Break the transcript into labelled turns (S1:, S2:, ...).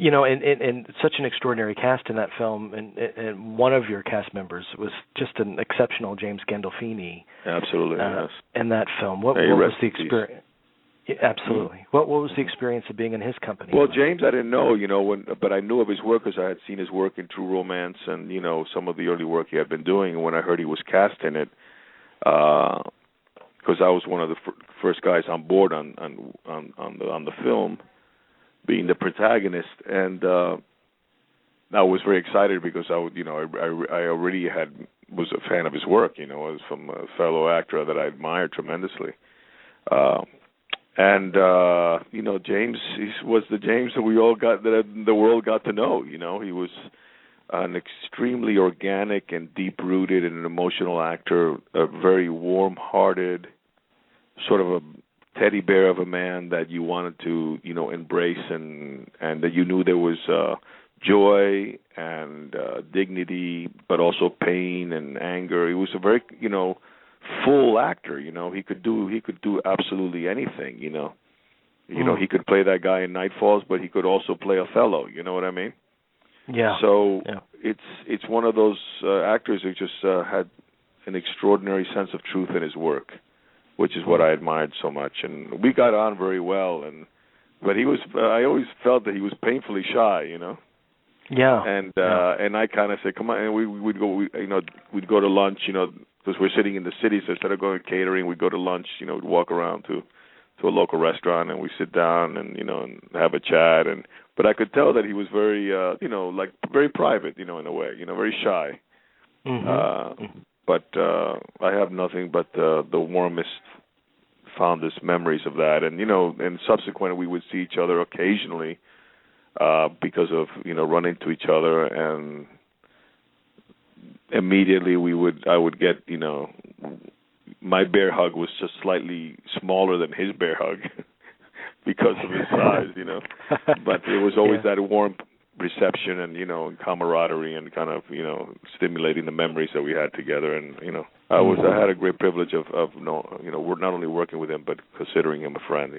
S1: and such an extraordinary cast in that film, and one of your cast members was just an exceptional James Gandolfini.
S2: Absolutely, yes.
S1: In that film, what was the experience? Yeah, absolutely. Mm-hmm. What was the experience of being in his company?
S2: Well, James, I didn't know, but I knew of his work because I had seen his work in True Romance and some of the early work he had been doing. And when I heard he was cast in it, because I was one of the first guys on board on the film, being the protagonist, and I was very excited because I already was a fan of his work. I was from a fellow actor that I admired tremendously. James was the James that the world got to know. He was an extremely organic and deep-rooted and an emotional actor, a very warm-hearted, sort of a teddy bear of a man that you wanted to, embrace, and that you knew there was joy and dignity, but also pain and anger. He was a very, full actor. He could do absolutely anything. He could play that guy in Night Falls, but he could also play Othello. You know what I mean?
S1: Yeah.
S2: So it's one of those actors who just had an extraordinary sense of truth in his work, which is what I admired so much. And we got on very well. But he was. I always felt that he was painfully shy.
S1: Yeah.
S2: And I kind of said, come on, and we'd go. We'd go to lunch. Because we're sitting in the city, so instead of going to catering, we'd go to lunch. We'd walk around to a local restaurant, and we sit down and and have a chat. But I could tell that he was very, like very private, in a way, very shy.
S1: Mm-hmm.
S2: But I have nothing but the warmest, fondest memories of that. And subsequently we would see each other occasionally because of run into each other, and immediately I would get my bear hug was just slightly smaller than his bear hug because of his size, but it was always that warm reception and camaraderie and kind of stimulating the memories that we had together. And I had a great privilege of not only working with him but considering him a friend.